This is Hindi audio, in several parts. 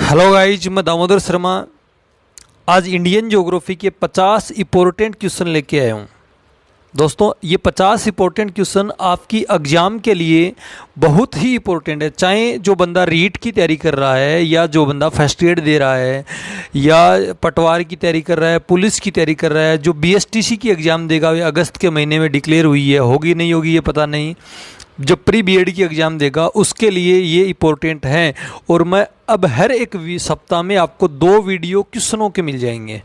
हेलो गाइज, मैं दामोदर शर्मा आज इंडियन ज्योग्राफी के 50 इंपॉर्टेंट क्वेश्चन लेके आया हूँ। दोस्तों, ये 50 इंपॉर्टेंट क्वेश्चन आपकी एग्ज़ाम के लिए बहुत ही इंपॉर्टेंट है। चाहे जो बंदा रीट की तैयारी कर रहा है, या जो बंदा फर्स्ट एड दे रहा है, या पटवार की तैयारी कर रहा है, पुलिस की तैयारी कर रहा है, जो बीएसटीसी की एग्ज़ाम देगा, ये अगस्त के महीने में डिक्लेयर हुई है, होगी नहीं होगी ये पता नहीं। जो प्री बीएड की एग्ज़ाम देगा उसके लिए ये इम्पोर्टेंट हैं। और मैं अब हर एक सप्ताह में आपको 2 वीडियो क्वेश्चनों के मिल जाएंगे।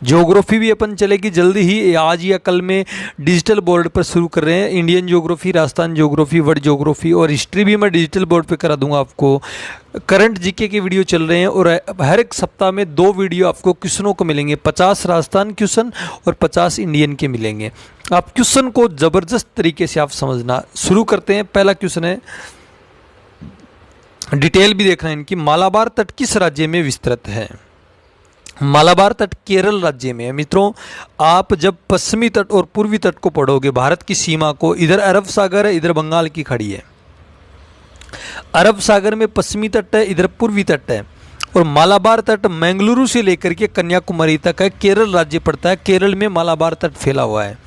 ज्योग्राफी भी अपन चलेगी जल्दी ही, आज या कल में डिजिटल बोर्ड पर शुरू कर रहे हैं। Indian geography, Rajasthan geography, world geography और हिस्ट्री भी मैं डिजिटल बोर्ड पे करा दूंगा आपको। करंट जीके के वीडियो चल रहे हैं और हर एक सप्ताह में 2 वीडियो आपको क्वेश्चनों को मिलेंगे। 50 राजस्थान क्वेश्चन और 50 इंडियन के मिलेंगे। आप क्वेश्चन को ज़बरदस्त तरीके से आप समझना शुरू करते हैं। पहला क्वेश्चन है, डिटेल भी देखना है इनकी। मालाबार तट किस राज्य में विस्तृत है? मालाबार तट केरल राज्य में है। मित्रों, आप जब पश्चिमी तट और पूर्वी तट को पढ़ोगे, भारत की सीमा को, इधर अरब सागर है, इधर बंगाल की खाड़ी है। अरब सागर में पश्चिमी तट है, इधर पूर्वी तट है। और मालाबार तट मंगलुरु से लेकर के कन्याकुमारी तक है, केरल राज्य पड़ता है। केरल में मालाबार तट फैला हुआ है।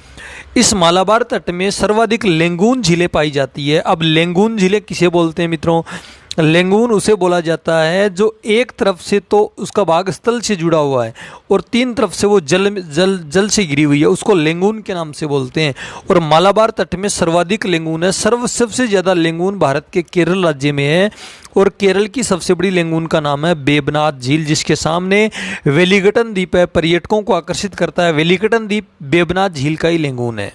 इस मालाबार तट में सर्वाधिक लेंगून झीलें पाई जाती है। अब लेंगून झीलें किसे बोलते हैं मित्रों? लेंगून उसे बोला जाता है जो एक तरफ से तो उसका भाग स्थल से जुड़ा हुआ है और 3 तरफ से वो जल से घिरी हुई है, उसको लेंगून के नाम से बोलते हैं। और मालाबार तट में सर्वाधिक लेंगून है। सबसे ज़्यादा लेंगून भारत के केरल राज्य में है। और केरल की सबसे बड़ी लेंगून का नाम है वेबनाथ झील, जिसके सामने वेलिंगटन द्वीप है, पर्यटकों को आकर्षित करता है। वेलिंगटन द्वीप वेबनाथ झील का ही लेंगून है।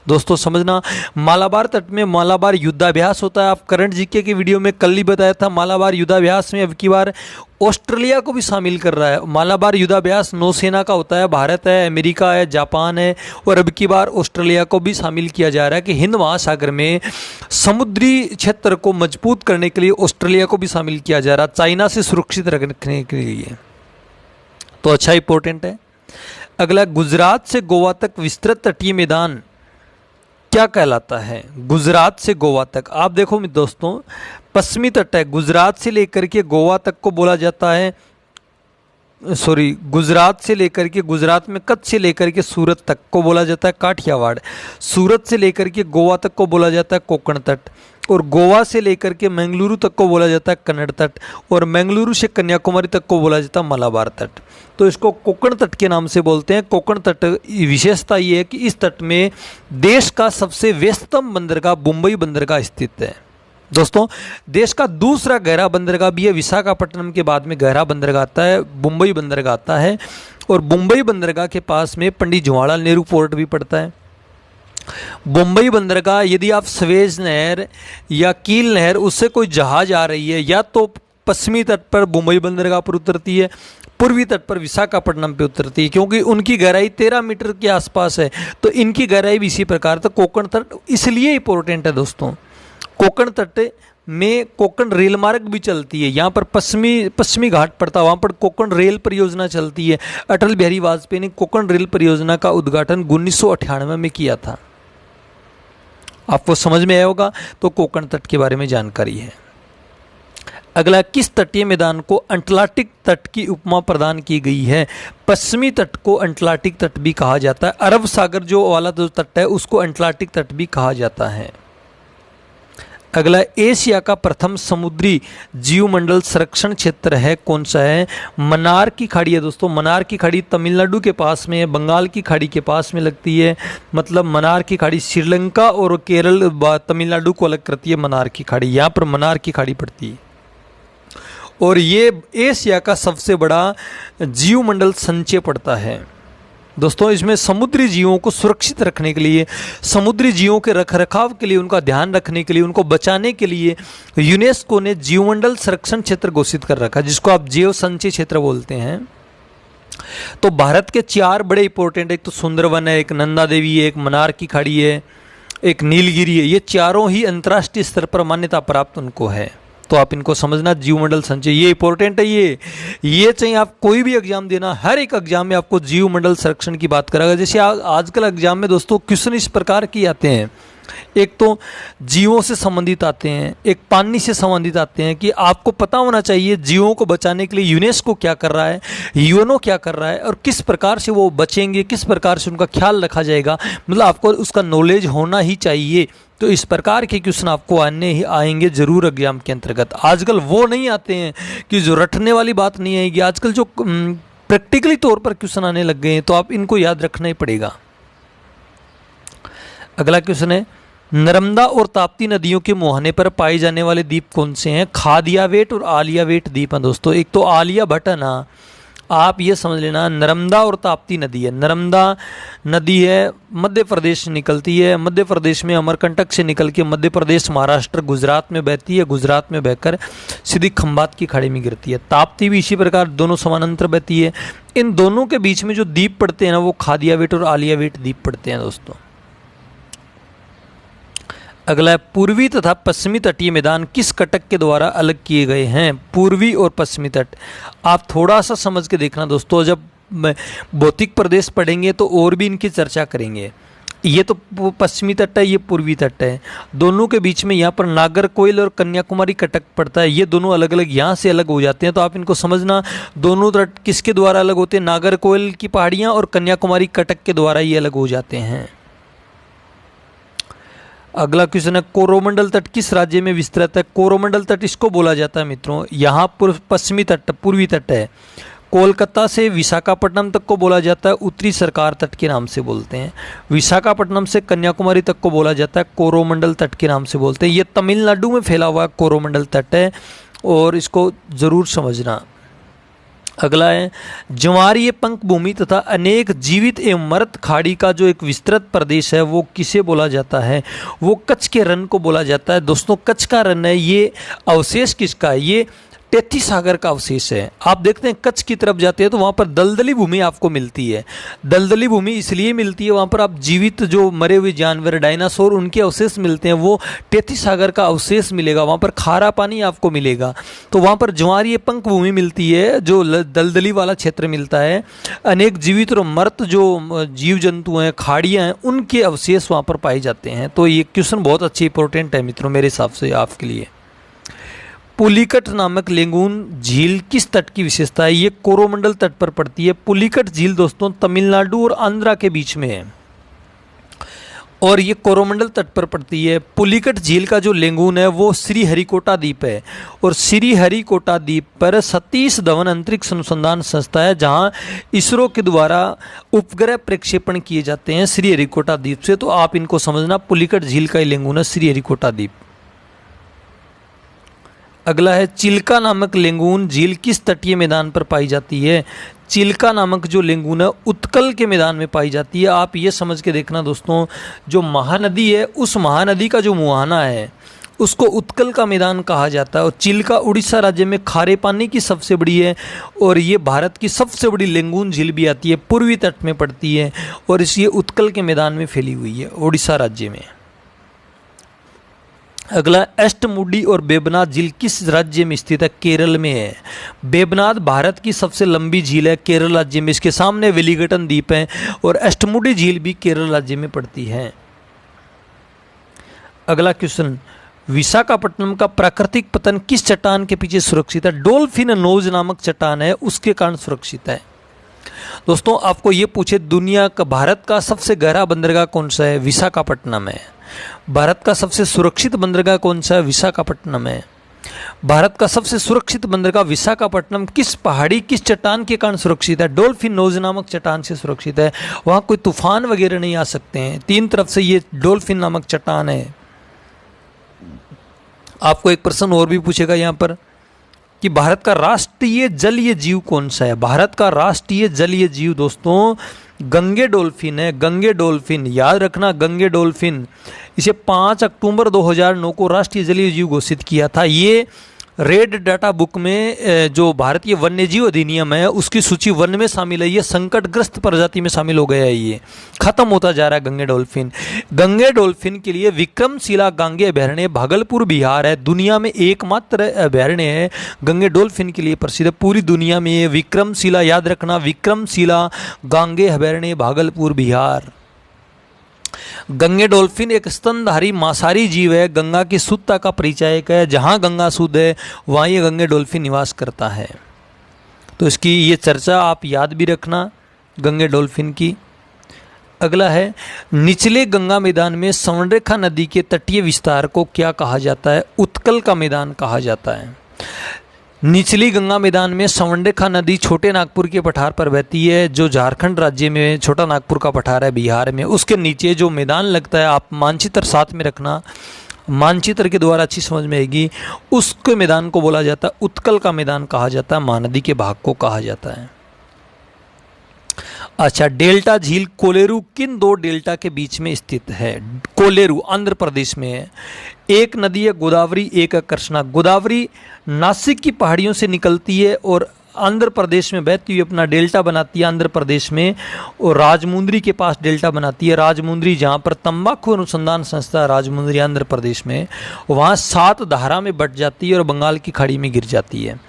दोस्तों समझना, मालाबार तट में मालाबार युद्धाभ्यास होता है। आप करंट जीके के वीडियो में कल ही बताया था। मालाबार युद्धाभ्यास में अब की बार ऑस्ट्रेलिया को भी शामिल कर रहा है। मालाबार युद्धाभ्यास नौसेना का होता है, भारत है, अमेरिका है, जापान है, और अब की बार ऑस्ट्रेलिया को भी शामिल किया जा रहा है कि हिंद महासागर में समुद्री क्षेत्र को मजबूत करने के लिए ऑस्ट्रेलिया को भी शामिल किया जा रहा है, चाइना से सुरक्षित रखने के लिए। तो अच्छा इंपॉर्टेंट है। अगला, गुजरात से गोवा तक विस्तृत तटीय मैदान क्या कहलाता है? गुजरात से गोवा तक, आप देखो दोस्तों, पश्चिमी तट है, गुजरात से लेकर के गोवा तक को बोला जाता है, गुजरात से लेकर के, गुजरात में कच्छ से लेकर के सूरत तक को बोला जाता है काठियावाड़। सूरत से लेकर के गोवा तक को बोला जाता है कोंकण तट। और गोवा से लेकर के मंगलुरु तक को बोला जाता है कन्नड़ तट। और मंगलुरु से कन्याकुमारी तक को बोला जाता है मालाबार तट। तो इसको कोंकण तट के नाम से बोलते हैं। कोंकण तट विशेषता ये है कि इस तट में देश का सबसे व्यस्तम बंदरगाह मुंबई बंदरगाह स्थित है। दोस्तों, देश का दूसरा गहरा बंदरगाह भी है। विशाखापट्टनम के बाद में गहरा बंदरगाह आता है, मुंबई बंदरगाह आता है। और मुंबई बंदरगाह के पास में पंडित जवाहरलाल नेहरू पोर्ट भी पड़ता है। मुंबई बंदरगाह, यदि आप स्वेज नहर या कील नहर, उससे कोई जहाज आ रही है, या तो पश्चिमी तट पर मुंबई बंदरगाह पर उतरती है, पूर्वी तट पर विशाखापट्टनम पे उतरती है, क्योंकि उनकी गहराई 13 मीटर के आसपास है। तो इनकी गहराई भी इसी प्रकार। तो कोंकण तट इसलिए इंपॉर्टेंट है दोस्तों। कोंकण तट में कोंकण रेल मार्ग भी चलती है। यहाँ पर पश्चिमी घाट पड़ता है, वहाँ पर कोंकण रेल परियोजना चलती है। अटल बिहारी वाजपेयी ने कोंकण रेल परियोजना का उद्घाटन 1998 में किया था। आपको समझ में आया होगा। तो कोंकण तट के बारे में जानकारी है। अगला, किस तटीय मैदान को अटलांटिक तट की उपमा प्रदान की गई है? पश्चिमी तट को अटलांटिक तट भी कहा जाता है। अरब सागर जो वाला जो तट है उसको अटलांटिक तट भी कहा जाता है। अगला, एशिया का प्रथम समुद्री जीवमंडल संरक्षण क्षेत्र है, कौन सा है? मन्नार की खाड़ी है दोस्तों। मन्नार की खाड़ी तमिलनाडु के पास में है, बंगाल की खाड़ी के पास में लगती है। मतलब मन्नार की खाड़ी श्रीलंका और केरल तमिलनाडु को अलग करती है। मन्नार की खाड़ी, यहाँ पर मन्नार की खाड़ी पड़ती है। और ये एशिया का सबसे बड़ा जीवमंडल संचय पड़ता है। दोस्तों, इसमें समुद्री जीवों को सुरक्षित रखने के लिए, समुद्री जीवों के रखरखाव के लिए, उनका ध्यान रखने के लिए, उनको बचाने के लिए यूनेस्को ने जीवमंडल संरक्षण क्षेत्र घोषित कर रखा, जिसको आप जैव संचय क्षेत्र बोलते हैं। तो भारत के 4 बड़े इंपॉर्टेंट, एक तो सुंदरवन है, एक नंदा देवी है, एक मन्नार की खाड़ी है, एक नीलगिरी है। ये चारों ही अंतर्राष्ट्रीय स्तर पर मान्यता प्राप्त उनको है। तो आप इनको समझना, जीवमंडल संचय ये इंपॉर्टेंट है। ये चाहिए आप कोई भी एग्जाम देना, हर एक एग्जाम में आपको जीवमंडल संरक्षण की बात करेगा। जैसे आजकल एग्जाम में दोस्तों क्वेश्चन इस प्रकार के आते हैं एक तो जीवों से संबंधित आते हैं, एक पानी से संबंधित आते हैं कि आपको पता होना चाहिए जीवों को बचाने के लिए यूनेस्को क्या कर रहा है, यूएनओ क्या कर रहा है और किस प्रकार से वो बचेंगे, किस प्रकार से उनका ख्याल रखा जाएगा, मतलब आपको उसका नॉलेज होना ही चाहिए। तो इस प्रकार के क्वेश्चन आपको आएंगे जरूर एग्जाम के अंतर्गत। आजकल वो नहीं आते हैं कि जो रटने वाली बात नहीं आएगी, आजकल जो प्रैक्टिकली तौर पर क्वेश्चन आने लग गए हैं, तो आप इनको याद रखना ही पड़ेगा। अगला क्वेश्चन है, नर्मदा और ताप्ती नदियों के मुहाने पर पाए जाने वाले द्वीप कौन से हैं? खादियावेट और आलियावेट द्वीप हैं दोस्तों। एक तो आलिया भट्ट है ना, आप ये समझ लेना, नर्मदा और ताप्ती नदी है। नर्मदा नदी है, मध्य प्रदेश निकलती है, मध्य प्रदेश में अमरकंटक से निकल के मध्य प्रदेश, महाराष्ट्र, गुजरात में बहती है, गुजरात में बहकर सीधी खंबात की खाड़ी में गिरती है। ताप्ती भी इसी प्रकार दोनों समानांतर बहती है। इन दोनों के बीच में जो द्वीप पड़ते हैं ना, वो खादियावेट और आलियावेट द्वीप पड़ते हैं दोस्तों। अगला है, पूर्वी तथा पश्चिमी तटीय मैदान किस कटक के द्वारा अलग किए गए हैं? पूर्वी और पश्चिमी तट आप थोड़ा सा समझ के देखना दोस्तों, जब भौतिक प्रदेश पढ़ेंगे तो और भी इनकी चर्चा करेंगे। ये तो पश्चिमी तट है, ये पूर्वी तट है, दोनों के बीच में यहाँ पर नागरकोइल और कन्याकुमारी कटक पड़ता है। ये दोनों अलग अलग यहाँ से अलग हो जाते हैं, तो आप इनको समझना, दोनों तट किसके द्वारा अलग होते हैं? नागरकोइल की पहाड़ियाँ और कन्याकुमारी कटक के द्वारा ये अलग हो जाते हैं। अगला क्वेश्चन है, कोरोमंडल तट किस राज्य में विस्तृत है? कोरोमंडल तट इसको बोला जाता है मित्रों, यहाँ पश्चिमी तट, पूर्वी तट है। कोलकाता से विशाखापट्टनम तक को बोला जाता है उत्तरी सरकार तट के नाम से बोलते हैं। विशाखापट्टनम से कन्याकुमारी तक को बोला जाता है कोरोमंडल तट के नाम से बोलते हैं। ये तमिलनाडु में फैला हुआ कोरोमंडल तट है और इसको जरूर समझना। अगला है, ज्वारीय पंख भूमि तथा अनेक जीवित एवं मृत खाड़ी का जो एक विस्तृत प्रदेश है वो किसे बोला जाता है? वो कच्छ के रण को बोला जाता है। दोस्तों कच्छ का रण है, ये अवशेष किसका है? ये टेथी सागर का अवशेष है। आप देखते हैं कच्छ की तरफ जाते हैं तो वहाँ पर दलदली भूमि आपको मिलती है। दलदली भूमि इसलिए मिलती है, वहाँ पर आप जीवित जो मरे हुए जानवर, डायनासोर, उनके अवशेष मिलते हैं। वो टेथी सागर का अवशेष मिलेगा, वहाँ पर खारा पानी आपको मिलेगा। तो वहाँ पर ज्वारीय पंख भूमि मिलती है, जो दलदली वाला क्षेत्र मिलता है। अनेक जीवित और मृत जो जीव जंतु हैं, खाड़ियाँ हैं, उनके अवशेष वहाँ पर पाए जाते हैं। तो ये क्वेश्चन बहुत अच्छी इंपॉर्टेंट है मित्रों मेरे हिसाब से आपके लिए। पुलिकट नामक लेंगून झील किस तट की विशेषता है? ये कोरोमंडल तट पर पड़ती है। पुलिकट झील दोस्तों तमिलनाडु और आंध्रा के बीच में है और ये कोरोमंडल तट पर पड़ती है। पुलिकट झील का जो लेंगून है वो श्रीहरिकोटा द्वीप है और श्रीहरिकोटा द्वीप पर सतीश धवन अंतरिक्ष अनुसंधान संस्था है, जहां इसरो के द्वारा उपग्रह प्रक्षेपण किए जाते हैं श्रीहरिकोटा द्वीप से। तो आप इनको समझना, पुलिकट झील का लेंगून है श्रीहरिकोटा द्वीप। अगला है, चिल्का नामक लेंगून झील किस तटीय मैदान पर पाई जाती है? चिल्का नामक जो लेंगून है उत्कल के मैदान में पाई जाती है। आप ये समझ के देखना दोस्तों, जो महानदी है उस महानदी का जो मुहाना है उसको उत्कल का मैदान कहा जाता है। और चिल्का उड़ीसा राज्य में खारे पानी की सबसे बड़ी है और ये भारत की सबसे बड़ी लेंगून झील भी आती है, पूर्वी तट में पड़ती है और इस ये उत्कल के मैदान में फैली हुई है उड़ीसा राज्य में। अगला, अष्टमुडी और बेबनाथ झील किस राज्य में स्थित है? केरल में है। बेबनाथ भारत की सबसे लंबी झील है, केरल राज्य में। इसके सामने वेलिंगटन द्वीप है और अष्टमुडी झील भी केरल राज्य में पड़ती है। अगला क्वेश्चन, विशाखापट्टनम का प्राकृतिक पतन किस चट्टान के पीछे सुरक्षित है? डॉल्फिन नोज नामक चट्टान है, उसके कारण सुरक्षित है। दोस्तों आपको ये पूछे दुनिया का, भारत का सबसे गहरा बंदरगाह कौन सा है? विशाखापट्टनम है। भारत का सबसे सुरक्षित बंदरगाह कौन सा है? विशाखापट्टनम है। भारत का सबसे सुरक्षित बंदरगाह विशाखापट्टनम किस पहाड़ी, किस चट्टान के कारण सुरक्षित है? डॉल्फिन नोज नामक चट्टान से सुरक्षित है। वहां कोई तूफान वगैरह नहीं आ सकते हैं, तीन तरफ से ये डॉल्फिन नामक चट्टान है। आपको एक प्रश्न और भी पूछेगा यहाँ पर कि भारत का राष्ट्रीय जलीय जीव कौन सा है? भारत का राष्ट्रीय जलीय जीव दोस्तों गंगे डॉल्फिन है। गंगे डॉल्फिन याद रखना, गंगे डॉल्फिन। इसे 5 अक्टूबर 2009 को राष्ट्रीय जलीय जीव घोषित किया था। ये रेड डाटा बुक में जो भारतीय वन्यजीव अधिनियम है उसकी सूची 1 में शामिल है। ये संकटग्रस्त प्रजाति में शामिल हो गया है, ये खत्म होता जा रहा है गंगे डॉल्फिन। गंगे डॉल्फिन के लिए विक्रमशिला गांगे अभयारण्य भागलपुर बिहार है, दुनिया में एकमात्र अभयारण्य है गंगे डॉल्फिन के लिए प्रसिद्ध है पूरी दुनिया में। ये विक्रमशिला याद रखना, विक्रमशिला गांगे अभयारण्य भागलपुर बिहार। गंगे डॉल्फिन एक स्तनधारी मांसाहारी जीव है, गंगा की शुद्धता का परिचायक है। जहाँ गंगा शुद्ध है वहाँ ये गंगे डॉल्फिन निवास करता है। तो इसकी ये चर्चा आप याद भी रखना गंगे डॉल्फिन की। अगला है, निचले गंगा मैदान में स्वर्णरेखा नदी के तटीय विस्तार को क्या कहा जाता है? उत्कल का मैदान कहा जाता है। निचली गंगा मैदान में स्वर्णरेखा नदी छोटे नागपुर के पठार पर बहती है, जो झारखंड राज्य में छोटा नागपुर का पठार है बिहार में। उसके नीचे जो मैदान लगता है, आप मानचित्र साथ में रखना, मानचित्र के द्वारा अच्छी समझ में आएगी। उसके मैदान को बोला जाता है उत्कल का मैदान कहा जाता है, महानदी के भाग को कहा जाता है। अच्छा, डेल्टा झील कोलेरू किन दो डेल्टा के बीच में स्थित है? कोलेरू आंध्र प्रदेश में है। एक नदी है गोदावरी, एक है कृष्णा। गोदावरी नासिक की पहाड़ियों से निकलती है और आंध्र प्रदेश में बहती हुई अपना डेल्टा बनाती है आंध्र प्रदेश में, और राजमुंद्री के पास डेल्टा बनाती है। राजमुंद्री जहाँ पर तंबाकू अनुसंधान संस्था है, राजमुंद्री आंध्र प्रदेश में, वहाँ 7 धारा में बट जाती है और बंगाल की खाड़ी में गिर जाती है।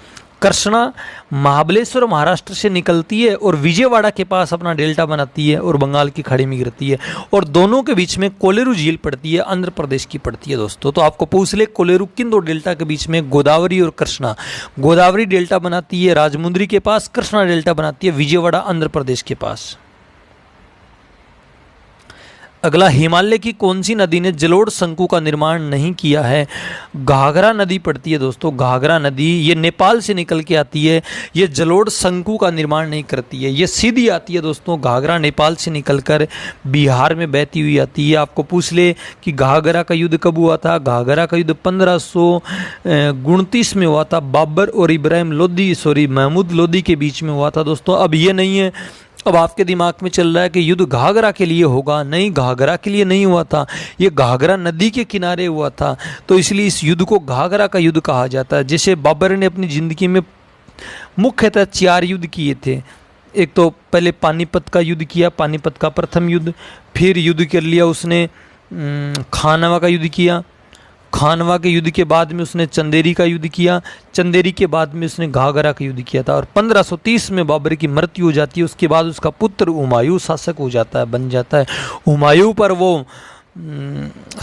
कृष्णा महाबलेश्वर महाराष्ट्र से निकलती है और विजयवाड़ा के पास अपना डेल्टा बनाती है और बंगाल की खाड़ी में गिरती है, और दोनों के बीच में कोलेरू झील पड़ती है, आंध्र प्रदेश की पड़ती है दोस्तों। तो आपको पूछ ले कोलेरू किन दो डेल्टा के बीच में? गोदावरी और कृष्णा। गोदावरी डेल्टा बनाती है राजमुंद्री के पास, कृष्णा डेल्टा बनाती है विजयवाड़ा आंध्र प्रदेश के पास। अगला, हिमालय की कौन सी नदी ने जलोढ़ शंकु का निर्माण नहीं किया है? घाघरा नदी पड़ती है दोस्तों, घाघरा नदी, ये नेपाल से निकल के आती है, ये जलोढ़ शंकु का निर्माण नहीं करती है, ये सीधी आती है दोस्तों। घाघरा नेपाल से निकलकर बिहार में बहती हुई आती है। आपको पूछ ले कि घाघरा का युद्ध कब हुआ था? घाघरा का युद्ध 1529 में हुआ था, बाबर और इब्राहिम लोदी महमूद लोदी के बीच में हुआ था दोस्तों। अब ये नहीं है, अब आपके दिमाग में चल रहा है कि युद्ध घाघरा के लिए होगा, नहीं, घाघरा के लिए नहीं हुआ था, ये घाघरा नदी के किनारे हुआ था, तो इसलिए इस युद्ध को घाघरा का युद्ध कहा जाता है। जैसे बाबर ने अपनी ज़िंदगी में मुख्यतः 4 युद्ध किए थे। एक तो पहले पानीपत का युद्ध किया, पानीपत का प्रथम युद्ध, फिर युद्ध कर लिया उसने खानवा का युद्ध किया, खानवा के युद्ध के बाद में उसने चंदेरी का युद्ध किया, चंदेरी के बाद में उसने घाघरा का युद्ध किया था, और 1530 में बाबर की मृत्यु हो जाती है। उसके बाद उसका पुत्र हुमायूं शासक हो जाता है, बन जाता है। हुमायूं पर वो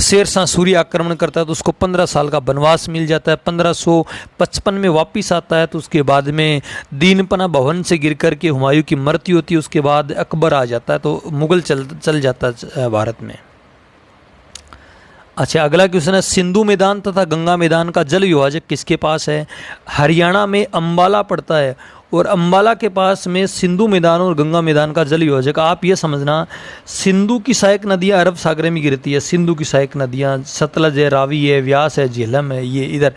शेरशाह सूरी आक्रमण करता है तो उसको 15 साल का वनवास मिल जाता है। 1555 में वापिस आता है, तो उसके बाद में दीनपना भवन से गिर करके हुमायूं की मृत्यु होती है। उसके बाद अकबर आ जाता है, तो मुगल चल जाता है भारत में। अच्छा, अगला क्वेश्चन है, सिंधु मैदान तथा गंगा मैदान का जल विभाजक किसके पास है? हरियाणा में अंबाला पड़ता है, और अंबाला के पास में सिंधु मैदान और गंगा मैदान का जल विभाजक। आप ये समझना, सिंधु की सहायक नदियाँ अरब सागर में गिरती है, सिंधु की सहायक नदियाँ सतलज है, रावी है, व्यास है, झेलम है, ये इधर,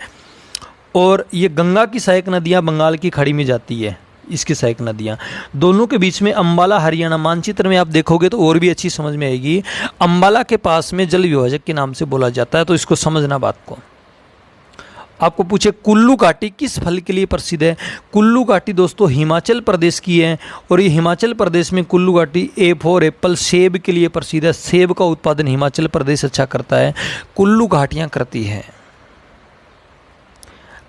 और ये गंगा की सहायक नदियाँ बंगाल की खाड़ी में जाती है, इसकी सहायक नदियाँ। दोनों के बीच में अंबाला हरियाणा, मानचित्र में आप देखोगे तो और भी अच्छी समझ में आएगी। अंबाला के पास में जल विभाजक के नाम से बोला जाता है, तो इसको समझना बात को। आपको पूछे कुल्लू घाटी किस फल के लिए प्रसिद्ध है? कुल्लू घाटी दोस्तों हिमाचल प्रदेश की है, और ये हिमाचल प्रदेश में कुल्लू घाटी A4 एप्पल सेब के लिए प्रसिद्ध है। सेब का उत्पादन हिमाचल प्रदेश अच्छा करता है, कुल्लू घाटियाँ करती है।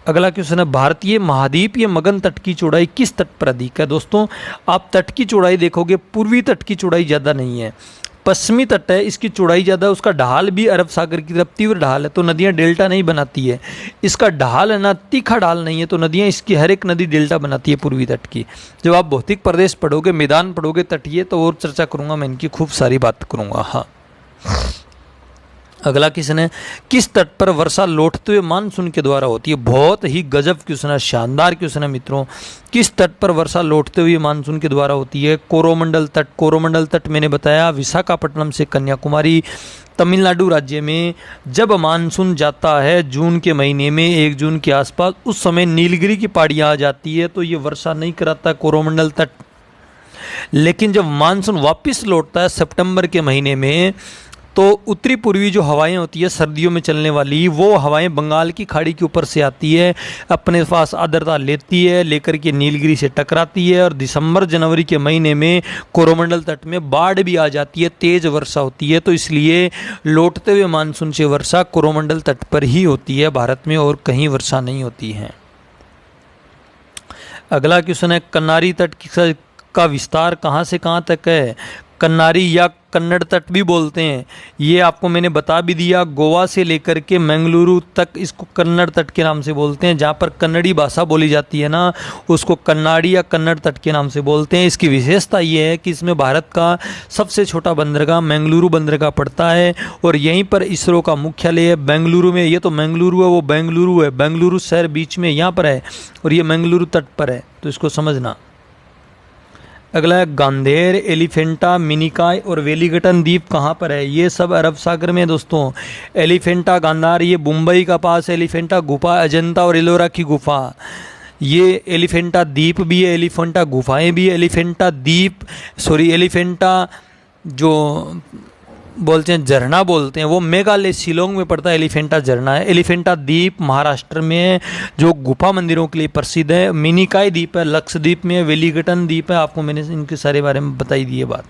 अगला क्वेश्चन है, भारतीय महाद्वीप या मगन तट की चौड़ाई किस तट पर अधिक है? दोस्तों आप तट की चौड़ाई देखोगे, पूर्वी तट की चौड़ाई ज़्यादा नहीं है, पश्चिमी तट है, इसकी चौड़ाई ज़्यादा है। उसका ढाल भी अरब सागर की तरफ तीव्र ढाल है, तो नदियाँ डेल्टा नहीं बनाती है। इसका ढाल है ना, तीखा ढाल नहीं है, तो नदियाँ, इसकी हर एक नदी डेल्टा बनाती है पूर्वी तट की। जब आप भौतिक प्रदेश पढ़ोगे, मैदान पढ़ोगे तटीय, तो और चर्चा करूँगा मैं, इनकी खूब सारी बात करूँगा। हाँ, अगला क्वेश्चन है, किस तट पर वर्षा लौटते हुए मानसून के द्वारा होती है? बहुत ही गजब क्वेश्चन है, शानदार क्वेश्चन है मित्रों। किस तट पर वर्षा लौटते हुए मानसून के द्वारा होती है? कोरोमंडल तट। कोरोमंडल तट मैंने बताया विशाखापट्टनम से कन्याकुमारी, तमिलनाडु राज्य में। जब मानसून जाता है जून के महीने में, 1 जून के आसपास, उस समय नीलगिरी की पहाड़ियाँ आ जाती है, तो ये वर्षा नहीं कराता कोरोमंडल तट। लेकिन जब मानसून वापस लौटता है सितंबर के महीने में, तो उत्तरी पूर्वी जो हवाएं होती है सर्दियों में चलने वाली, वो हवाएं बंगाल की खाड़ी के ऊपर से आती है, अपने पास आर्द्रता लेती है, लेकर के नीलगिरी से टकराती है, और दिसंबर जनवरी के महीने में कोरोमंडल तट में बाढ़ भी आ जाती है, तेज वर्षा होती है। तो इसलिए लौटते हुए मानसून से वर्षा कोरोमंडल तट पर ही होती है भारत में, और कहीं वर्षा नहीं होती है। अगला क्वेश्चन है, कन्नारी तट का विस्तार कहाँ से कहाँ तक है? कन्नारी या कन्नड़ तट भी बोलते हैं। ये आपको मैंने बता भी दिया, गोवा से लेकर के मंगलुरु तक इसको कन्नड़ तट के नाम से बोलते हैं। जहाँ पर कन्नड़ी भाषा बोली जाती है ना, उसको कन्नाड़ी या कन्नड़ तट के नाम से बोलते हैं। इसकी विशेषता ये है कि इसमें भारत का सबसे छोटा बंदरगाह मंगलुरु बंदरगाह पड़ता है और यहीं पर इसरो का मुख्यालय है बेंगलुरु में। ये तो मंगलुरु है, वो बेंगलुरु है, बेंगलुरु शहर बीच में यहाँ पर है और ये मंगलुरु तट पर है, तो इसको समझना। अगला है गांधेर, एलिफेंटा, मिनिकॉय और वेलिंगटन द्वीप कहाँ पर है? ये सब अरब सागर में दोस्तों। एलिफेंटा गांधार ये मुंबई का पास, एलिफेंटा गुफा अजंता और एलोरा की गुफा। ये एलिफेंटा द्वीप भी है, एलिफेंटा गुफाएं भी है। एलिफेंटा जो बोलते हैं झरना बोलते हैं, वो मेघालय शिलोंग में पड़ता है। एलिफेंटा झरना है। एलिफेंटा द्वीप महाराष्ट्र में है, जो गुफा मंदिरों के लिए प्रसिद्ध है। मिनिकॉय द्वीप है लक्षद्वीप में, वेलिंगटन द्वीप है। आपको मैंने इनके सारे बारे में बताई दी है बात।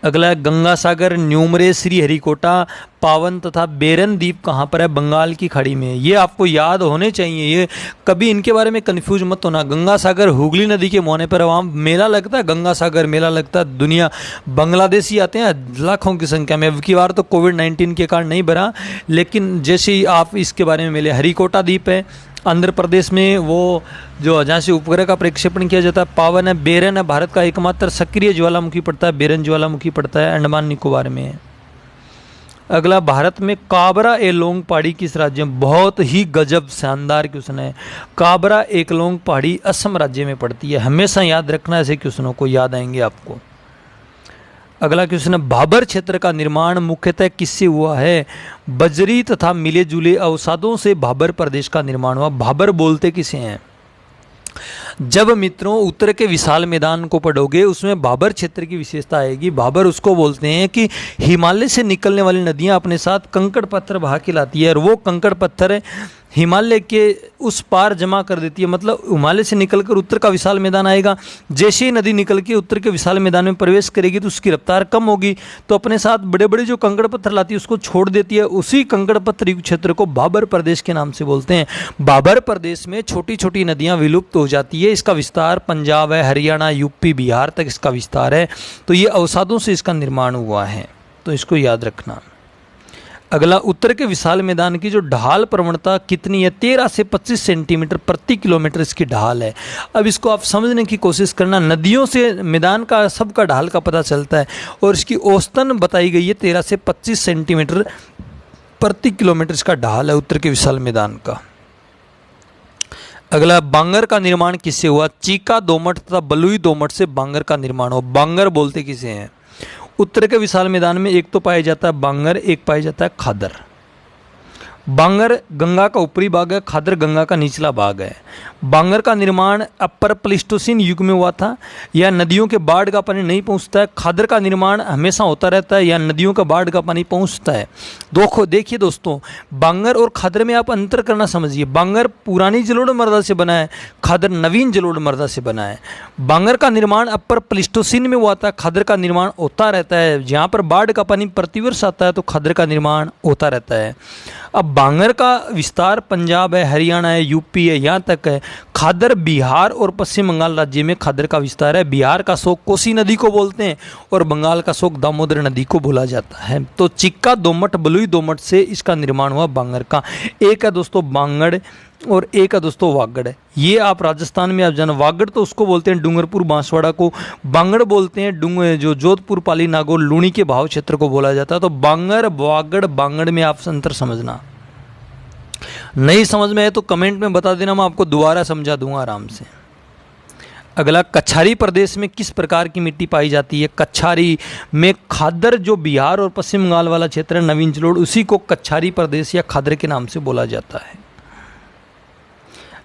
अगला है गंगा सागर, न्यूमरे, श्रीहरिकोटा, पावन तथा बेरन द्वीप कहाँ पर है? बंगाल की खाड़ी में। ये आपको याद होने चाहिए, ये कभी इनके बारे में कंफ्यूज मत होना। गंगा सागर हुगली नदी के मोहने पर, वहाँ मेला लगता है, गंगा सागर मेला लगता है। दुनिया बांग्लादेशी आते हैं लाखों की संख्या में। अब की बार तो कोविड-19 के कारण नहीं भरा, लेकिन जैसे ही आप इसके बारे में मिले। हरिकोटा द्वीप है आंध्र प्रदेश में, वो जो जहाँ से उपग्रह का प्रक्षेपण किया जाता है। पावन है, बेरन है, भारत का एकमात्र सक्रिय ज्वालामुखी पड़ता है, बेरन ज्वालामुखी पड़ता है, अंडमान निकोबार में है। अगला, भारत में काबरा एलोंग पहाड़ी किस राज्य में? बहुत ही गजब शानदार क्वेश्चन है। काबरा एलोंग पहाड़ी असम राज्य में पड़ती है। हमेशा याद रखना, ऐसे क्वेश्चनों को याद आएंगे आपको। अगला क्वेश्चन है, भाबर क्षेत्र का निर्माण मुख्यतः किससे हुआ है? बजरी तथा मिले जुले अवसादों से भाबर प्रदेश का निर्माण हुआ। भाबर बोलते किसे हैं? जब मित्रों उत्तर के विशाल मैदान को पढ़ोगे, उसमें भाबर क्षेत्र की विशेषता आएगी। भाबर उसको बोलते हैं कि हिमालय से निकलने वाली नदियां अपने साथ कंकड़ पत्थर बहा के लाती है और वो कंकड़ पत्थर हिमालय के उस पार जमा कर देती है। मतलब हिमालय से निकलकर उत्तर का विशाल मैदान आएगा, जैसे ही नदी निकल के उत्तर के विशाल मैदान में प्रवेश करेगी तो उसकी रफ्तार कम होगी, तो अपने साथ बड़े बड़े जो कंकड़ पत्थर लाती है उसको छोड़ देती है। उसी कंकड़ पत्थर युक्त क्षेत्र को भाबर प्रदेश के नाम से बोलते हैं। भाबर प्रदेश में छोटी छोटी नदियां विलुप्त हो जाती है। इसका विस्तार पंजाब है, हरियाणा, यूपी, बिहार तक इसका विस्तार है। तो ये अवसादों से इसका निर्माण हुआ है, तो इसको याद रखना। अगला, उत्तर के विशाल मैदान की जो ढाल प्रवणता कितनी है? 13 से 25 सेंटीमीटर प्रति किलोमीटर इसकी ढाल है। अब इसको आप समझने की कोशिश करना। नदियों से मैदान का सबका ढाल का पता चलता है और इसकी औसतन बताई गई है 13 से 25 सेंटीमीटर प्रति किलोमीटर इसका ढाल है उत्तर के विशाल मैदान का। अगला, बांगर का निर्माण किससे हुआ? चीका दोमट तथा बलुई दोमट से बांगर का निर्माण हुआ। बांगर बोलते किसे हैं? उत्तर के विशाल मैदान में एक तो पाया जाता है बांगर, एक पाया जाता है खादर। बांगर गंगा का ऊपरी भाग है, खादर गंगा का निचला भाग है। बांगर का निर्माण अपर प्लीस्टोसीन युग में हुआ था, या नदियों के बाढ़ का पानी नहीं पहुंचता है। खादर का निर्माण हमेशा होता रहता है, या नदियों का बाढ़ का पानी पहुंचता है। देखिए दोस्तों, बांगर और खादर में आप अंतर करना समझिए। बांगर पुरानी जलोढ़ मृदा से बना है, खादर नवीन जलोढ़ मृदा से बना है। बांगर का निर्माण अपर प्लीस्टोसीन में हुआ था, खादर का निर्माण होता रहता है। जहाँ पर बाढ़ का पानी प्रतिवर्ष आता है तो खादर का निर्माण होता रहता है। अब बांगर का विस्तार पंजाब है, हरियाणा है, यूपी है, यहाँ तक है। खादर बिहार और पश्चिम बंगाल राज्य में खादर का विस्तार है। बिहार का शोक कोसी नदी को बोलते हैं और बंगाल का शोक दामोदर नदी को बोला जाता है। तो चिक्का दोमट बलुई दोमट से इसका निर्माण हुआ बांगर का। एक है दोस्तों बांगड़ और एक है दोस्तों वागड़। ये आप राजस्थान में आप जाना, वागड़ तो उसको बोलते हैं डूंगरपुर बांसवाड़ा को, बांगड़ बोलते हैं जो जोधपुर पाली नागौर लूणी के भाव क्षेत्र को बोला जाता है। तो बांगर वागड़ बांगड़ में आप अंतर समझना। नहीं समझ में है तो कमेंट में बता देना, मैं आपको दोबारा समझा दूंगा आराम से। अगला, कछारी प्रदेश में किस प्रकार की मिट्टी पाई जाती है? कछारी में खादर जो बिहार और पश्चिम बंगाल वाला क्षेत्र है, नवीन जलोढ़, उसी को कछारी प्रदेश या खादर के नाम से बोला जाता है।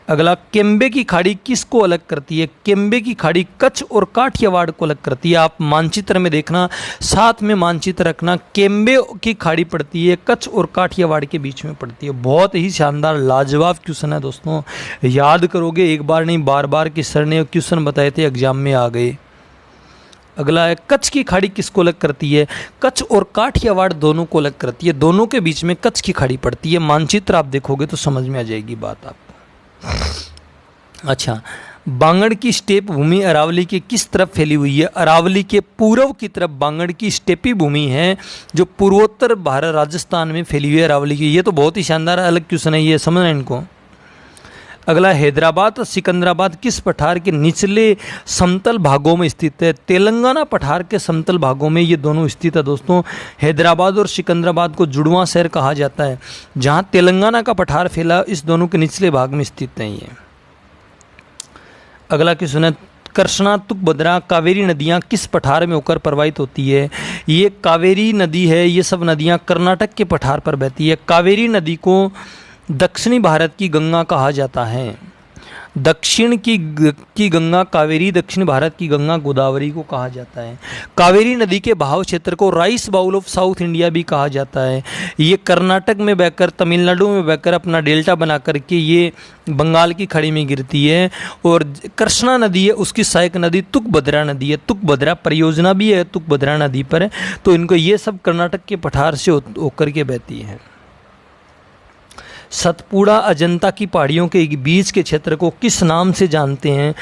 अगला, केम्बे की खाड़ी किसको अलग करती है? केम्बे की खाड़ी कच्छ और काठियावाड़ को अलग करती है। आप मानचित्र में देखना, साथ में मानचित्र रखना। केम्बे की खाड़ी पड़ती है कच्छ और काठियावाड़ के बीच में पड़ती है। बहुत ही शानदार लाजवाब क्वेश्चन है दोस्तों, याद करोगे एक बार नहीं बार बार कि सर ने क्वेश्चन बताए थे, एग्जाम में आ गए। अगला है, कच्छ की खाड़ी किसको अलग करती है? कच्छ और काठियावाड़ दोनों को अलग करती है। दोनों के बीच में कच्छ की खाड़ी पड़ती है। मानचित्र आप देखोगे तो समझ में आ जाएगी बात आपको। अच्छा, बांगड़ की स्टेप भूमि अरावली के किस तरफ फैली हुई है? अरावली के पूर्व की तरफ बांगड़ की स्टेपी भूमि है जो पूर्वोत्तर भारत राजस्थान में फैली हुई है अरावली की। ये तो बहुत ही शानदार अलग क्वेश्चन है, ये समझना इनको। अगला, हैदराबाद और सिकंदराबाद किस पठार के निचले समतल भागों में स्थित है? तेलंगाना पठार के समतल भागों में ये दोनों स्थित है दोस्तों। हैदराबाद और सिकंदराबाद को जुड़वां शहर कहा जाता है। जहां तेलंगाना का पठार फैला, इस दोनों के निचले भाग में स्थित है ये। अगला क्वेश्चन है, कृष्णा, तुंगभद्रा, कावेरी नदियां किस पठार में होकर प्रवाहित होती है? ये कावेरी नदी है, ये सब नदियां कर्नाटक के पठार पर बहती है। कावेरी नदी को दक्षिणी भारत की गंगा कहा जाता है। दक्षिण की गंगा कावेरी, दक्षिण भारत की गंगा गोदावरी को कहा जाता है। कावेरी नदी के बहाव क्षेत्र को rice bowl of south India भी कहा जाता है। ये कर्नाटक में बहकर, तमिलनाडु में बहकर अपना डेल्टा बना करके ये बंगाल की खाड़ी में गिरती है। और कृष्णा नदी है, उसकी सहायक नदी तुंगभद्रा नदी है। तुंगभद्रा परियोजना भी है तुंगभद्रा नदी पर, तो इनको ये सब कर्नाटक के पठार से होकर के बहती है। सतपुड़ा अजंता की पहाड़ियों के बीच के क्षेत्र को किस नाम से जानते हैं?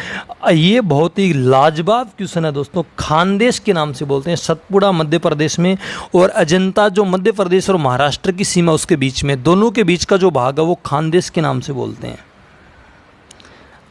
ये बहुत ही लाजवाब क्वेश्चन है दोस्तों। खानदेश के नाम से बोलते हैं। सतपुड़ा मध्य प्रदेश में और अजंता जो मध्य प्रदेश और महाराष्ट्र की सीमा उसके बीच में, दोनों के बीच का जो भाग है वो खानदेश के नाम से बोलते हैं।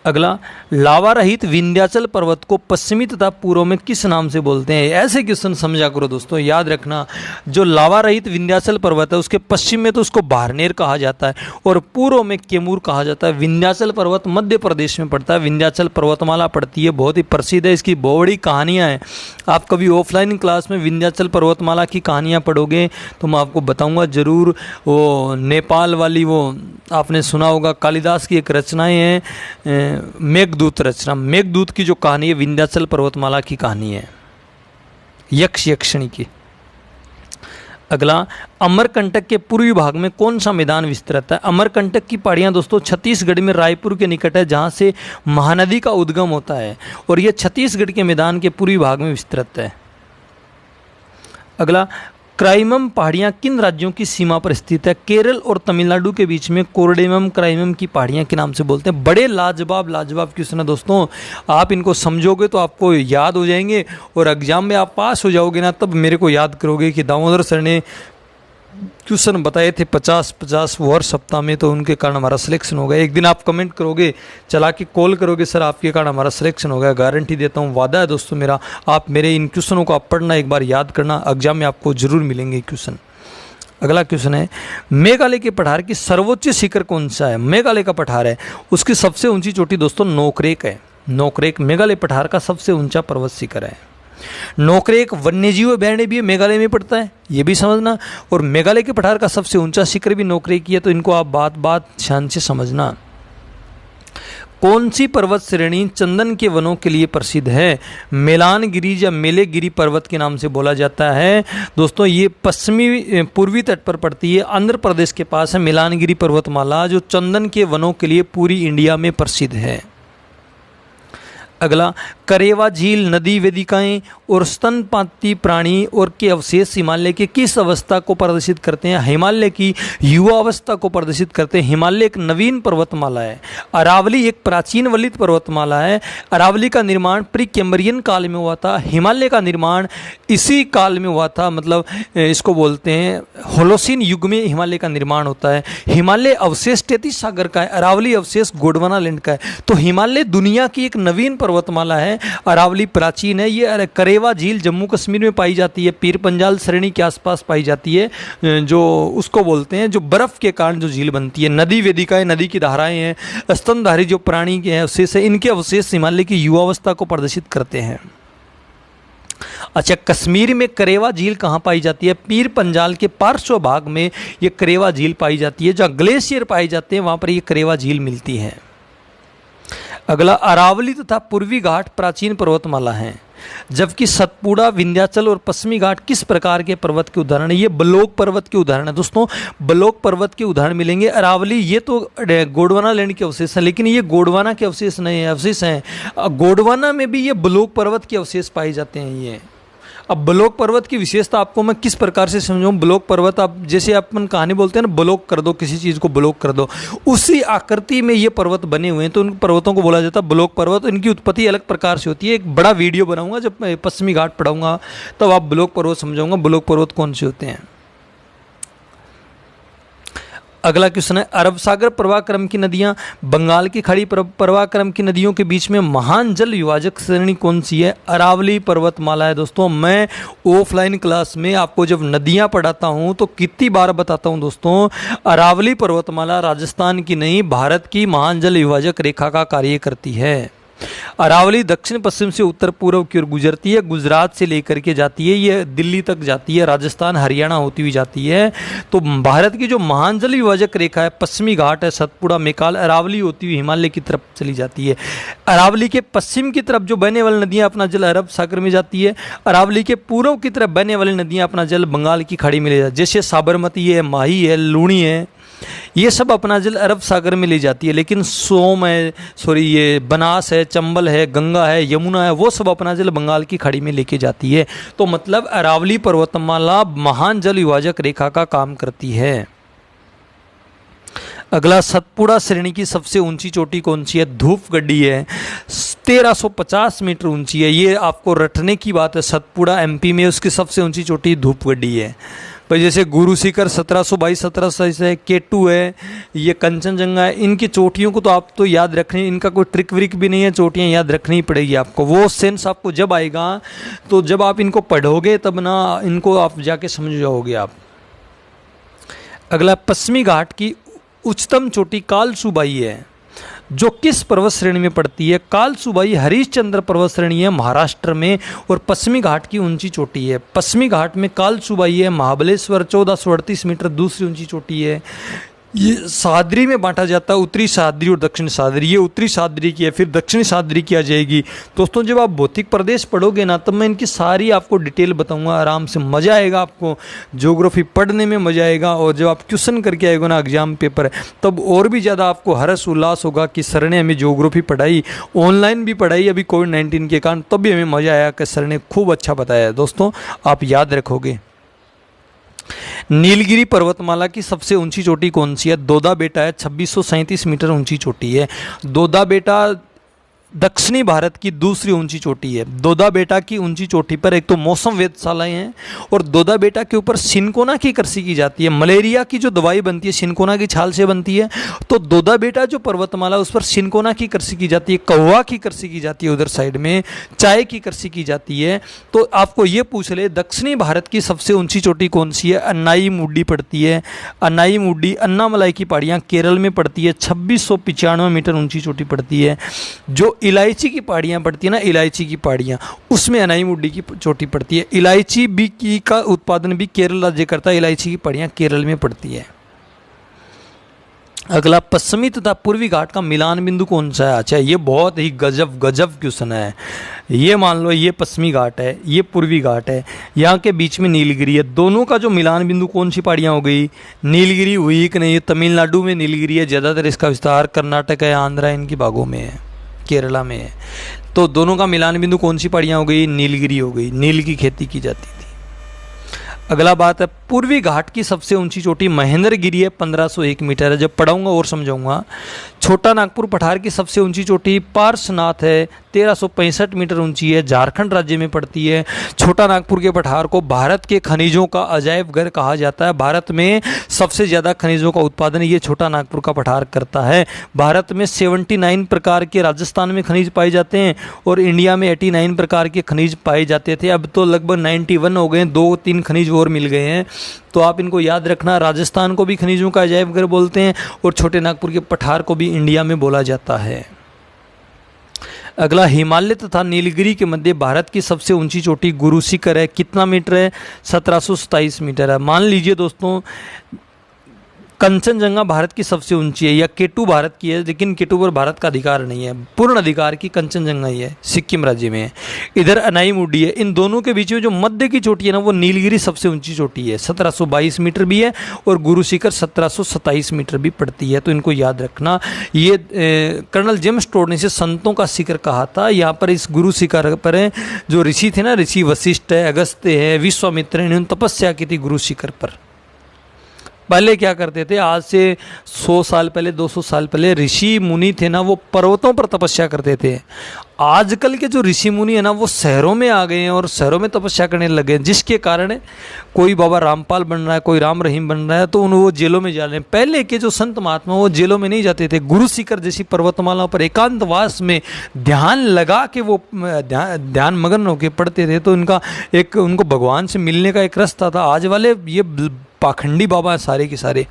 अगला, लावा रहित विंध्याचल पर्वत को पश्चिमी तथा पूर्व में किस नाम से बोलते हैं? ऐसे क्वेश्चन समझा करो दोस्तों, याद रखना। जो लावा रहित विंध्याचल पर्वत है उसके पश्चिम में तो उसको बारनेर कहा जाता है और पूर्व में कैमूर कहा जाता है। विंध्याचल पर्वत मध्य प्रदेश में पड़ता है। विंध्याचल पर्वतमाला पड़ती है, बहुत ही प्रसिद्ध है, इसकी बहुत बड़ी कहानियाँ हैं। आप कभी ऑफलाइन क्लास में विंध्याचल पर्वतमाला की कहानियाँ पढ़ोगे तो मैं आपको बताऊँगा ज़रूर। वो नेपाल वाली, वो आपने सुना होगा, कालिदास की एक रचनाएँ हैं, मेघदूत रचना। मेघदूत की जो कहानी है विंध्याचल पर्वतमाला की कहानी है, यक्ष यक्षिणी की। अगला, अमरकंटक के पूर्वी भाग में कौन सा मैदान विस्तृत है? अमरकंटक की पहाड़ियां दोस्तों छत्तीसगढ़ में रायपुर के निकट है, जहां से महानदी का उद्गम होता है और यह छत्तीसगढ़ के मैदान के पूर्वी भाग में विस्तृत है। अगला, क्राइमम पहाड़ियाँ किन राज्यों की सीमा पर स्थित है? केरल और तमिलनाडु के बीच में कोरडेमम क्राइमम की पहाड़ियाँ के नाम से बोलते हैं। बड़े लाजवाब क्वेश्चन है दोस्तों। आप इनको समझोगे तो आपको याद हो जाएंगे और एग्जाम में आप पास हो जाओगे ना, तब मेरे को याद करोगे कि दामोदर सर ने क्वेश्चन बताए थे 50-50 हर सप्ताह में, तो उनके कारण हमारा सिलेक्शन हो गया। एक दिन आप कमेंट करोगे, चला के कॉल करोगे, सर आपके कारण हमारा सिलेक्शन हो गया, गारंटी देता हूँ, वादा है दोस्तों मेरा। आप मेरे इन क्वेश्चनों को आप पढ़ना, एक बार याद करना, एग्जाम में आपको जरूर मिलेंगे क्वेश्चन। अगला क्वेश्चन है, मेघालय के पठार की सर्वोच्च शिखर कौन सा है? मेघालय का पठार है, उसकी सबसे ऊंची चोटी दोस्तों नोकरेक है। नोकरेक मेघालय पठार का सबसे ऊंचा पर्वत शिखर है। नोकरेक वन्यजीव अभयारण्य भी मेघालय में पड़ता है, ये भी समझना। और मेघालय के पठार का सबसे ऊंचा शिखर भी नोकरेक ही है, तो इनको आप बात ध्यान से समझना। कौन सी पर्वत श्रेणी चंदन के वनों के लिए प्रसिद्ध है? मेलानगिरी या मेलेगिरी पर्वत के नाम से बोला जाता है दोस्तों। ये पश्चिमी पूर्वी तट पर पड़ती है, आंध्र प्रदेश के पास है मेलानगिरी पर्वतमाला, जो चंदन के वनों के लिए पूरी इंडिया में प्रसिद्ध है। अगला, करेवा झील नदी वेदिकाएं और स्तनपाती प्राणी और के अवशेष हिमालय के किस अवस्था को प्रदर्शित करते हैं? हिमालय की युवा अवस्था को प्रदर्शित करते हैं। हिमालय एक नवीन पर्वतमाला है। अरावली एक प्राचीन वलित पर्वतमाला है। अरावली का निर्माण प्री कैम्ब्रियन काल में हुआ था। हिमालय का निर्माण इसी काल में हुआ था, मतलब इसको बोलते हैं होलोसीन युग में हिमालय का निर्माण होता है। हिमालय अवशेष तैतीस सागर का है, अरावली अवशेष गोंडवाना लैंड का है। तो हिमालय दुनिया की एक नवीन पर्वतमाला है, अरावली प्राचीन है। ये करेवा झील जम्मू कश्मीर में पाई जाती है, पीर पंजाल श्रेणी के आसपास पाई जाती है, जो उसको बोलते हैं जो बर्फ के कारण जो झील बनती है। नदी वेदिकाएं, नदी की धाराएं हैं, स्तनधारी जो प्राणी के हैं अवशेष है, इनके अवशेष हिमालय की युवावस्था को प्रदर्शित करते हैं। अच्छा, कश्मीर में करेवा झील कहाँ पाई जाती है? पीर पंजाल के पार्श्व भाग में ये करेवा झील पाई जाती है। जहाँ ग्लेशियर पाए जाते हैं वहाँ पर ये करेवा झील मिलती है। अगला, अरावली तथा पूर्वी घाट प्राचीन पर्वतमाला हैं, जबकि सतपुड़ा, विंध्याचल और पश्चिमी घाट किस प्रकार के पर्वत के उदाहरण है? ये बलोक पर्वत के उदाहरण है दोस्तों। बलोक पर्वत के उदाहरण मिलेंगे। अरावली ये तो गोंडवाना लैंड के अवशेष हैं, लेकिन ये गोंडवाना के अवशेष नहीं है, अवशेष हैं। गोंडवाना में भी ये बलोक पर्वत के अवशेष पाए जाते हैं। ये अब ब्लॉक पर्वत की विशेषता आपको मैं किस प्रकार से समझाऊं। ब्लॉक पर्वत, आप जैसे अपन कहानी बोलते हैं ना, ब्लॉक कर दो, किसी चीज़ को ब्लॉक कर दो, उसी आकृति में ये पर्वत बने हुए हैं, तो उन पर्वतों को बोला जाता है ब्लॉक पर्वत। इनकी उत्पत्ति अलग प्रकार से होती है। एक बड़ा वीडियो बनाऊंगा जब मैं पश्चिमी घाट पढ़ाऊंगा, तब आप ब्लॉक पर्वत समझाऊंगा ब्लॉक पर्वत कौन से होते हैं। अगला क्वेश्चन है, अरब सागर प्रवाह क्रम की नदियां, बंगाल की खाड़ी प्रवाह क्रम की नदियों के बीच में महान जल विभाजक श्रेणी कौन सी है? अरावली पर्वतमाला है। दोस्तों मैं ऑफलाइन क्लास में आपको जब नदियां पढ़ाता हूं तो कितनी बार बताता हूं दोस्तों, अरावली पर्वतमाला राजस्थान की नहीं, भारत की महान जल विभाजक रेखा का कार्य करती है। अरावली दक्षिण पश्चिम से उत्तर पूर्व की ओर गुजरती है, गुजरात से लेकर के जाती है, ये दिल्ली तक जाती है, राजस्थान हरियाणा होती हुई जाती है। तो भारत की जो महान जल विभाजक रेखा है, पश्चिमी घाट है, सतपुड़ा मेकाल, अरावली होती हुई हिमालय की तरफ चली जाती है। अरावली के पश्चिम की तरफ जो बहने वाली नदियां अपना जल अरब सागर में जाती है, अरावली के पूर्व की तरफ बहने वाली नदियां अपना जल बंगाल की खाड़ी में ले जाती है, जैसे साबरमती है, माही है, लूणी है, ये सब अपना जल अरब सागर में ले जाती है। लेकिन सोम है, ये बनास है, चंबल है, गंगा है, यमुना है, वो सब अपना जल बंगाल की खाड़ी में लेके जाती है। तो मतलब अरावली पर्वतमाला महान जल विभाजक रेखा का काम करती है। अगला, सतपुड़ा श्रेणी की सबसे ऊंची चोटी कौन सी है? धूपगढ़ी है, 1350 मीटर ऊंची है। ये आपको रटने की बात है। सतपुड़ा एमपी में, उसकी सबसे ऊंची चोटी धूपगढ़ी है। भाई जैसे गुरु शिखर 1722-1727 है, केटू है, ये कंचनजंगा है, इनकी चोटियों को तो आप तो याद रखनी, इनका कोई ट्रिक व्रिक भी नहीं है, चोटियाँ याद रखनी ही पड़ेगी आपको। वो सेंस आपको जब आएगा, तो जब आप इनको पढ़ोगे तब ना इनको आप जाके समझ जाओगे आप। अगला, पश्चिमी घाट की उच्चतम चोटी कालसुबाई है, जो किस पर्वत श्रेणी में पड़ती है? कालसुबाई हरिश्चंद्र पर्वत श्रेणी है, महाराष्ट्र में, और पश्चिमी घाट की ऊंची चोटी है। पश्चिमी घाट में कालसुबाई है, महाबलेश्वर 1438 मीटर दूसरी ऊंची चोटी है। ये सादरी में बांटा जाता है, उत्तरी सादरी और दक्षिण सादरी। ये उत्तरी सादरी की है, फिर दक्षिणी सादरी की आ जाएगी। दोस्तों जब आप भौतिक प्रदेश पढ़ोगे ना, तब मैं इनकी सारी आपको डिटेल बताऊंगा, आराम से मज़ा आएगा आपको, ज्योग्राफी पढ़ने में मज़ा आएगा। और जब आप क्वेश्चन करके आएगा ना एग्जाम पेपर, तब और भी ज़्यादा आपको हर्ष उल्लास होगा कि सर ने हमें ज्योग्राफी पढ़ाई, ऑनलाइन भी पढ़ाई अभी कोविड-19 के कारण, तब भी हमें मज़ा आया कि सर ने खूब अच्छा बताया है। दोस्तों आप याद रखोगे। नीलगिरी पर्वतमाला की सबसे ऊंची चोटी कौन सी है? दोदा बेटा है, 2637 मीटर ऊंची चोटी है। दोदा बेटा दक्षिणी भारत की दूसरी ऊंची चोटी है। दोदा बेटा की ऊंची चोटी पर एक तो मौसम वेधशालाएं हैं, और दोदा बेटा के ऊपर सिनकोना की कृषि की जाती है। मलेरिया की जो दवाई बनती है सिनकोना की छाल से बनती है, तो दोदा बेटा जो पर्वतमाला उस पर सिनकोना की कृषि की जाती है, कौवा की कृषि की जाती है, उधर साइड में चाय की कृषि की जाती है। तो आपको ये पूछ ले, दक्षिणी भारत की सबसे ऊंची चोटी कौन सी है? अन्नाई मुड्डी पड़ती है। अन्नाई मुड्डी अन्नामलाई की पहाड़ियाँ केरल में पड़ती है, 2695 मीटर ऊंची चोटी पड़ती है। जो इलायची की पहाड़ियाँ पड़ती है ना, इलायची की पहाड़ियाँ, उसमें अनाई मुड्डी की चोटी पड़ती है। इलायची भी की का उत्पादन भी केरल राज्य करता है, इलायची की पहाड़ियाँ केरल में पड़ती है। अगला, पश्चिमी तथा पूर्वी घाट का मिलान बिंदु कौन सा है? अच्छा, ये बहुत ही गजब क्वेश्चन है। ये मान लो ये पश्चिमी घाट है, ये पूर्वी घाट है, यहाँ के बीच में नीलगिरी है। दोनों का जो मिलान बिंदु कौन सी पहाड़ियाँ हो गई? नीलगिरी हुई कि नहीं? तमिलनाडु में नीलगिरी है, ज़्यादातर इसका विस्तार कर्नाटक है, आंध्रा, इनकी भागों में है, केरला में है। तो दोनों का मिलान बिंदु कौन सी पहाड़ियाँ हो गई? नीलगिरी हो गई। नील की खेती की जाती थी। अगला बात है, पूर्वी घाट की सबसे ऊंची चोटी महेंद्रगिरी है, 1501 मीटर है। जब पढ़ाऊंगा और समझाऊंगा। छोटा नागपुर पठार की सबसे ऊंची चोटी पार्श्वनाथ है, 1365 मीटर ऊंची है, झारखंड राज्य में पड़ती है। छोटा नागपुर के पठार को भारत के खनिजों का अजायब घर कहा जाता है। भारत में सबसे ज़्यादा खनिजों का उत्पादन ये छोटा नागपुर का पठार करता है। भारत में 79 प्रकार के राजस्थान में खनिज पाए जाते हैं, और इंडिया में 89 प्रकार के खनिज पाए जाते थे। अब तो लगभग 91 हो गए, 2-3 खनिज और मिल गए हैं। तो आप इनको याद रखना, राजस्थान को भी खनिजों का अजायब घर बोलते हैं, और छोटे नागपुर के पठार को भी इंडिया में बोला जाता है। अगला, हिमालय तथा नीलगिरी के मध्य भारत की सबसे ऊंची चोटी गुरु शिखर है। कितना मीटर है? 1727 मीटर है। मान लीजिए दोस्तों, कंचनजंगा भारत की सबसे ऊंची है, या केटू भारत की है, लेकिन केटू पर भारत का अधिकार नहीं है, पूर्ण अधिकार की कंचनजंगा ही है, सिक्किम राज्य में है। इधर अनाईमुडी है। इन दोनों के बीच में जो मध्य की चोटी है ना, वो नीलगिरी सबसे ऊंची चोटी है, 1722 मीटर भी है, और गुरु शिखर 1727 मीटर भी पड़ती है। तो इनको याद रखना। ये कर्नल जेम्स टोड ने इसे संतों का शिखर कहा था। यहाँ पर इस गुरु शिखर पर जो ऋषि थे ना, ऋषि वशिष्ठ है, अगस्त्य है, विश्वामित्र, इन्होंने तपस्या की थी गुरु शिखर पर। पहले क्या करते थे, आज से 100 साल पहले, 200 साल पहले ऋषि मुनि थे ना, वो पर्वतों पर तपस्या करते थे। आजकल के जो ऋषि मुनि है ना, वो शहरों में आ गए हैं और शहरों में तपस्या करने लगे हैं, जिसके कारण कोई बाबा रामपाल बन रहा है, कोई राम रहीम बन रहा है, तो वो जेलों में जा रहे हैं। पहले के जो संत महात्मा वो जेलों में नहीं जाते थे, गुरु शिखर जैसी पर्वतमालाओं पर एकांतवास में ध्यान लगा के वो ध्यान मगन होकर पढ़ते थे। तो उनको भगवान से मिलने का एक रास्ता था। आज वाले ये पाखंडी बाबा सारे के सारे।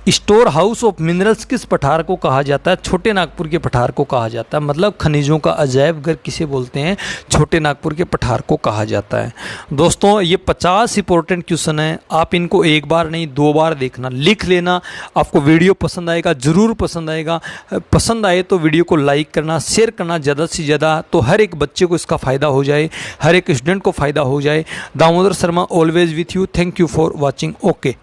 स्टोर हाउस ऑफ मिनरल्स किस पठार को कहा जाता है? छोटे नागपुर के पठार को कहा जाता है। मतलब खनिजों का अजायब घर किसे बोलते हैं? छोटे नागपुर के पठार को कहा जाता है। दोस्तों, ये 50 इंपॉर्टेंट क्वेश्चन है। आप इनको एक बार नहीं 2 बार देखना, लिख लेना। आपको वीडियो पसंद आएगा, जरूर पसंद आएगा। पसंद आए तो वीडियो को लाइक करना, शेयर करना ज़्यादा से ज़्यादा, तो हर एक बच्चे को इसका फ़ायदा हो जाए, हर एक स्टूडेंट को फ़ायदा हो जाए। Damodar Sharma always with you. Thank you for watching. Okay.